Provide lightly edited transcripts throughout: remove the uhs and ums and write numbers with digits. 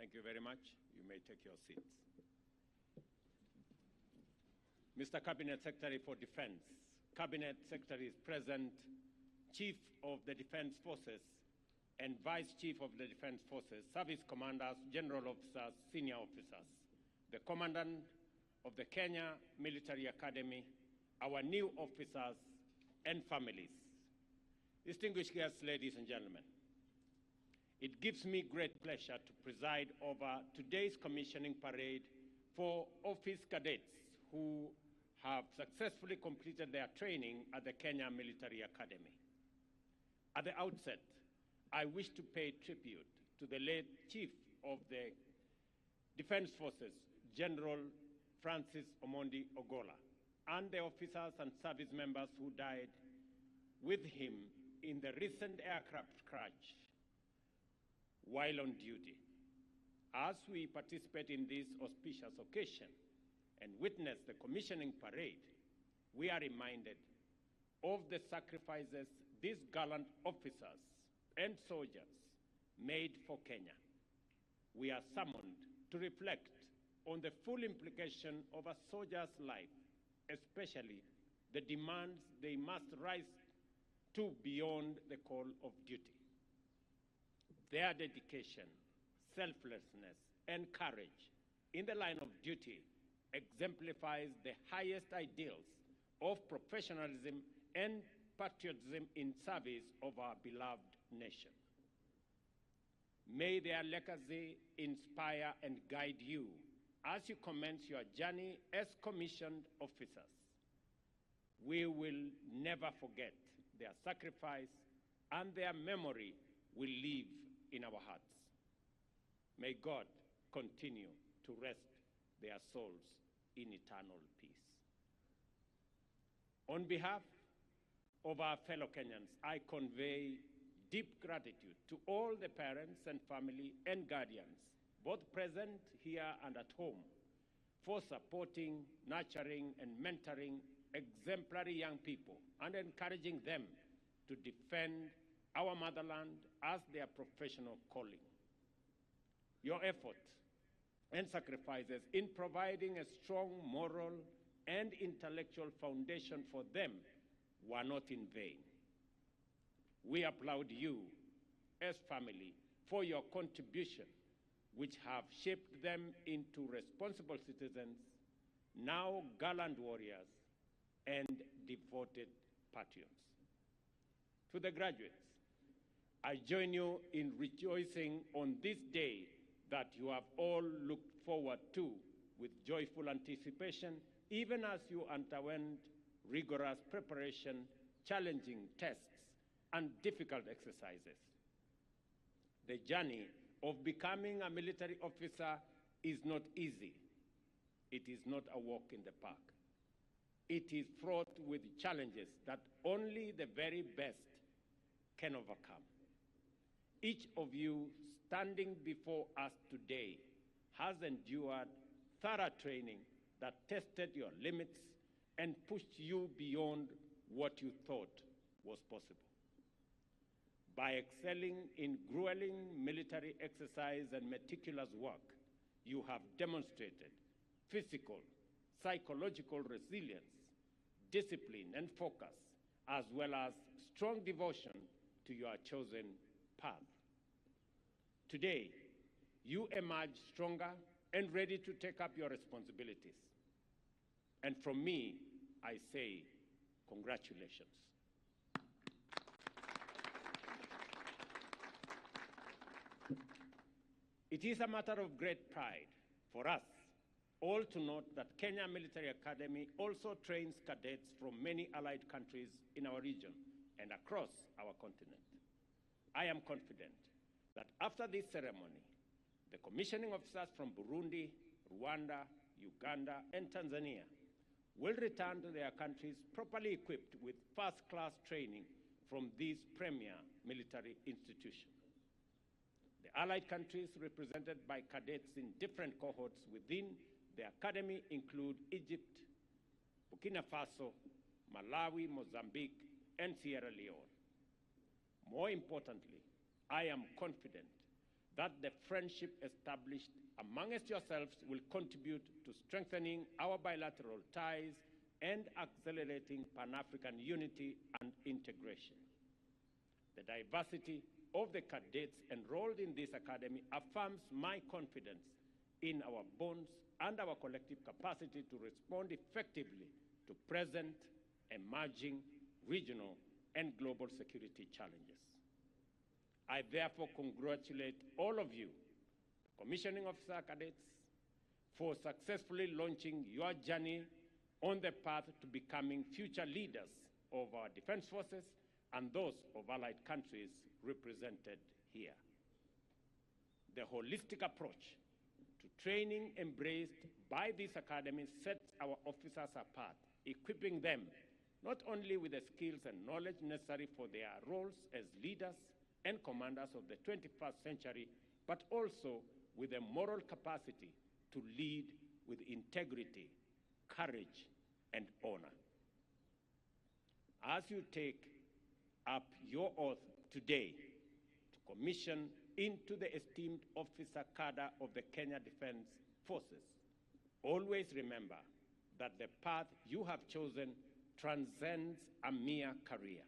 Thank you very much. You may take your seats. Mr. Cabinet Secretary for Defense, Cabinet Secretary is present, Chief of the Defense Forces and Vice Chief of the Defense Forces, Service Commanders, General Officers, Senior Officers, the Commandant of the Kenya Military Academy, our new officers and families. Distinguished guests, ladies and gentlemen, it gives me great pleasure to preside over today's commissioning parade for office cadets who have successfully completed their training at the Kenya Military Academy. At the outset, I wish to pay tribute to the late Chief of the Defense Forces, General Francis Omondi Ogolla, and the officers and service members who died with him in the recent aircraft crash while on duty. As we participate in this auspicious occasion and witness the commissioning parade, we are reminded of the sacrifices these gallant officers and soldiers made for Kenya. We are summoned to reflect on the full implication of a soldier's life, especially the demands they must rise to beyond the call of duty. Their dedication, selflessness, and courage in the line of duty exemplifies the highest ideals of professionalism and patriotism in service of our beloved nation. May their legacy inspire and guide you as you commence your journey as commissioned officers. We will never forget their sacrifice, and their memory will live in our hearts. May God continue to rest their souls in eternal peace. On behalf of our fellow Kenyans, I convey deep gratitude to all the parents and family and guardians, both present here and at home, for supporting, nurturing, and mentoring exemplary young people and encouraging them to defend our motherland as their professional calling. Your effort and sacrifices in providing a strong moral and intellectual foundation for them were not in vain. We applaud you as family for your contribution, which have shaped them into responsible citizens, now gallant warriors and devoted patriots. To the graduates, I join you in rejoicing on this day that you have all looked forward to with joyful anticipation, even as you underwent rigorous preparation, challenging tests, and difficult exercises. The journey of becoming a military officer is not easy. It is not a walk in the park. It is fraught with challenges that only the very best can overcome. Each of you standing before us today has endured thorough training that tested your limits and pushed you beyond what you thought was possible. By excelling in grueling military exercise and meticulous work, you have demonstrated physical, psychological resilience, discipline, and focus, as well as strong devotion to your chosen path. Today, you emerge stronger and ready to take up your responsibilities. And from me, I say, congratulations. It is a matter of great pride for us all to note that Kenya Military Academy also trains cadets from many allied countries in our region and across our continent. I am confident that after this ceremony, the commissioning officers from Burundi, Rwanda, Uganda, and Tanzania will return to their countries properly equipped with first-class training from this premier military institution. The allied countries represented by cadets in different cohorts within the academy include Egypt, Burkina Faso, Malawi, Mozambique, and Sierra Leone. More importantly, I am confident that the friendship established amongst yourselves will contribute to strengthening our bilateral ties and accelerating Pan-African unity and integration. The diversity of the cadets enrolled in this academy affirms my confidence in our bonds and our collective capacity to respond effectively to present, emerging, regional, and global security challenges. I therefore congratulate all of you, commissioning officer cadets, for successfully launching your journey on the path to becoming future leaders of our defense forces and those of allied countries represented here. The holistic approach to training embraced by this academy sets our officers apart, equipping them not only with the skills and knowledge necessary for their roles as leaders and commanders of the 21st century, but also with the moral capacity to lead with integrity, courage, and honor. As you take up your oath today to commission into the esteemed officer cadre of the Kenya Defense Forces, always remember that the path you have chosen transcends a mere career.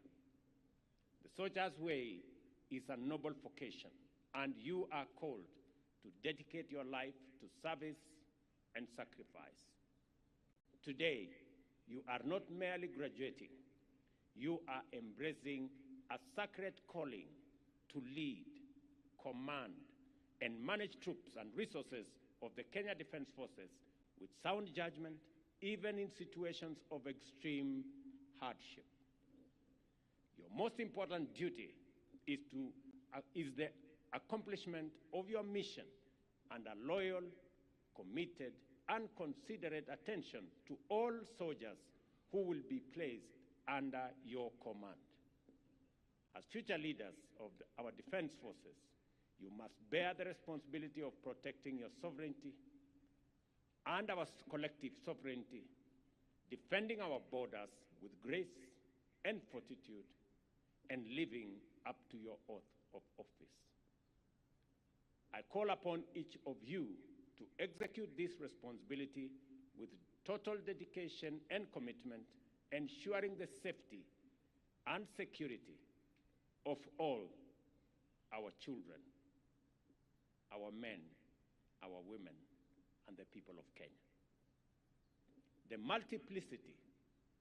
The soldier's way is a noble vocation, and you are called to dedicate your life to service and sacrifice. Today, you are not merely graduating, you are embracing a sacred calling to lead, command, and manage troops and resources of the Kenya Defense Forces with sound judgment, even in situations of extreme hardship. Your most important duty is the accomplishment of your mission and a loyal, committed, and considerate attention to all soldiers who will be placed under your command. As future leaders of our defense forces, you must bear the responsibility of protecting your sovereignty and our collective sovereignty, defending our borders with grace and fortitude, and living up to your oath of office. I call upon each of you to execute this responsibility with total dedication and commitment, ensuring the safety and security of all our children, our men, our women, and the people of Kenya. The multiplicity,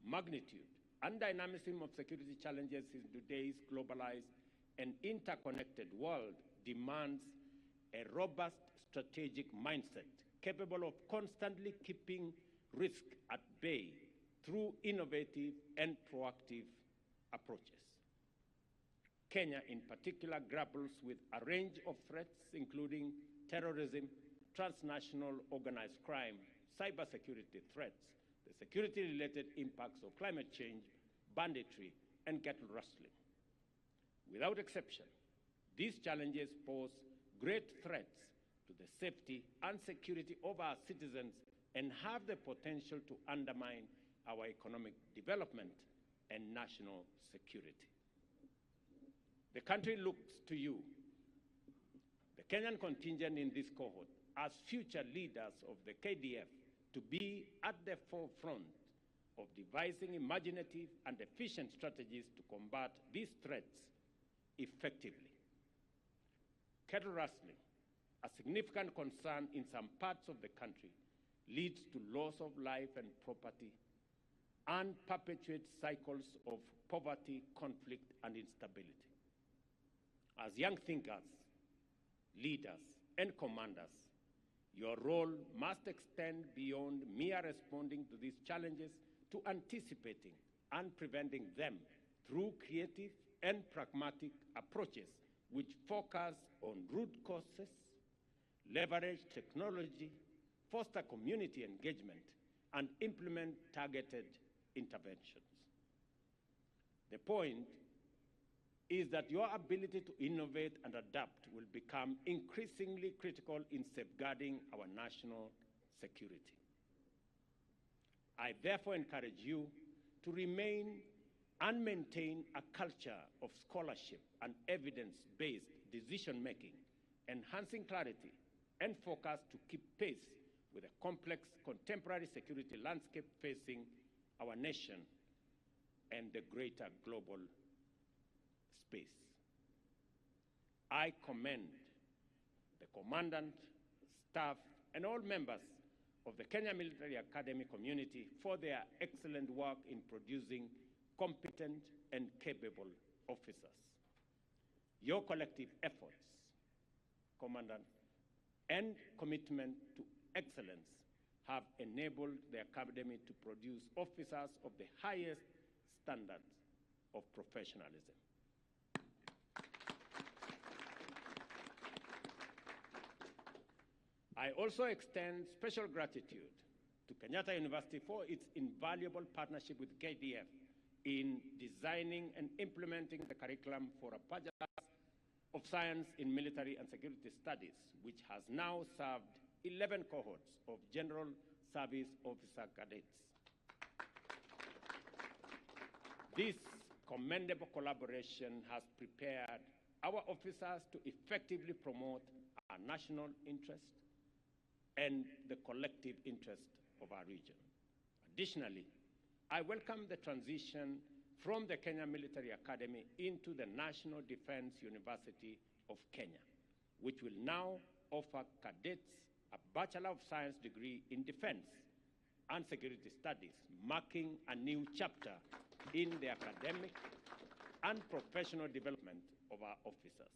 magnitude, and dynamism of security challenges in today's globalized and interconnected world demands a robust strategic mindset capable of constantly keeping risk at bay through innovative and proactive approaches. Kenya, in particular, grapples with a range of threats, including terrorism, transnational organized crime, cybersecurity threats, the security-related impacts of climate change, banditry, and cattle rustling. Without exception, these challenges pose great threats to the safety and security of our citizens and have the potential to undermine our economic development and national security. The country looks to you, the Kenyan contingent in this cohort, as future leaders of the KDF to be at the forefront of devising imaginative and efficient strategies to combat these threats effectively. Cattle rustling, a significant concern in some parts of the country, leads to loss of life and property and perpetuates cycles of poverty, conflict, and instability. As young thinkers, leaders, and commanders, your role must extend beyond mere responding to these challenges to anticipating and preventing them through creative and pragmatic approaches which focus on root causes, leverage technology, foster community engagement, and implement targeted interventions. The point is that your ability to innovate and adapt will become increasingly critical in safeguarding our national security. I therefore encourage you to remain and maintain a culture of scholarship and evidence-based decision-making enhancing clarity and focus to keep pace with the complex contemporary security landscape facing our nation and the greater global space. I commend the Commandant, staff, and all members of the Kenya Military Academy community for their excellent work in producing competent and capable officers. Your collective efforts, Commandant, and commitment to excellence have enabled the Academy to produce officers of the highest standards of professionalism. I also extend special gratitude to Kenyatta University for its invaluable partnership with KDF in designing and implementing the curriculum for a Bachelor of Science in Military and Security Studies, which has now served 11 cohorts of General Service Officer Cadets. This commendable collaboration has prepared our officers to effectively promote our national interest and the collective interest of our region. Additionally, I welcome the transition from the Kenya Military Academy into the National Defense University of Kenya, which will now offer cadets a Bachelor of Science degree in Defense and Security Studies, marking a new chapter in the academic and professional development of our officers.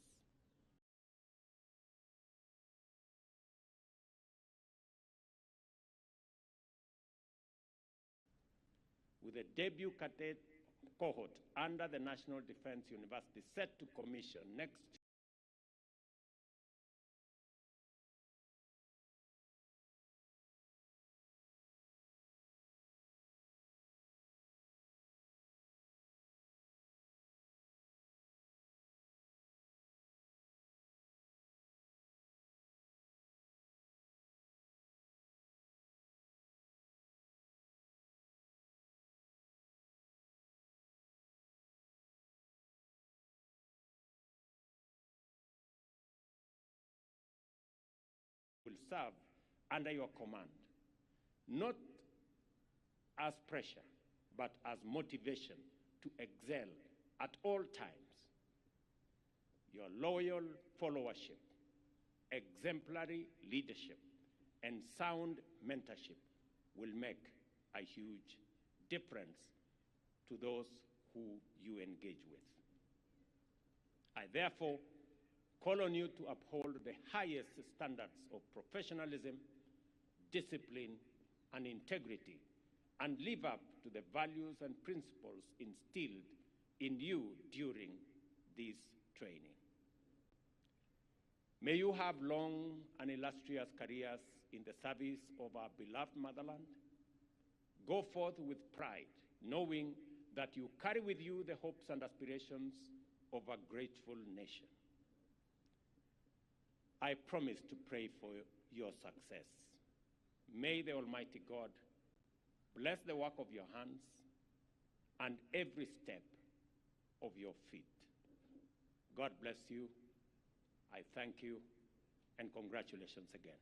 With a debut cadet cohort under the National Defense University set to commission next will serve under your command, not as pressure, but as motivation to excel at all times. Your loyal followership, exemplary leadership, and sound mentorship will make a huge difference to those who you engage with. I therefore call on you to uphold the highest standards of professionalism, discipline, and integrity, and live up to the values and principles instilled in you during this training. May you have long and illustrious careers in the service of our beloved motherland. Go forth with pride, knowing that you carry with you the hopes and aspirations of a grateful nation. I promise to pray for your success. May the Almighty God bless the work of your hands and every step of your feet. God bless you. I thank you, and congratulations again.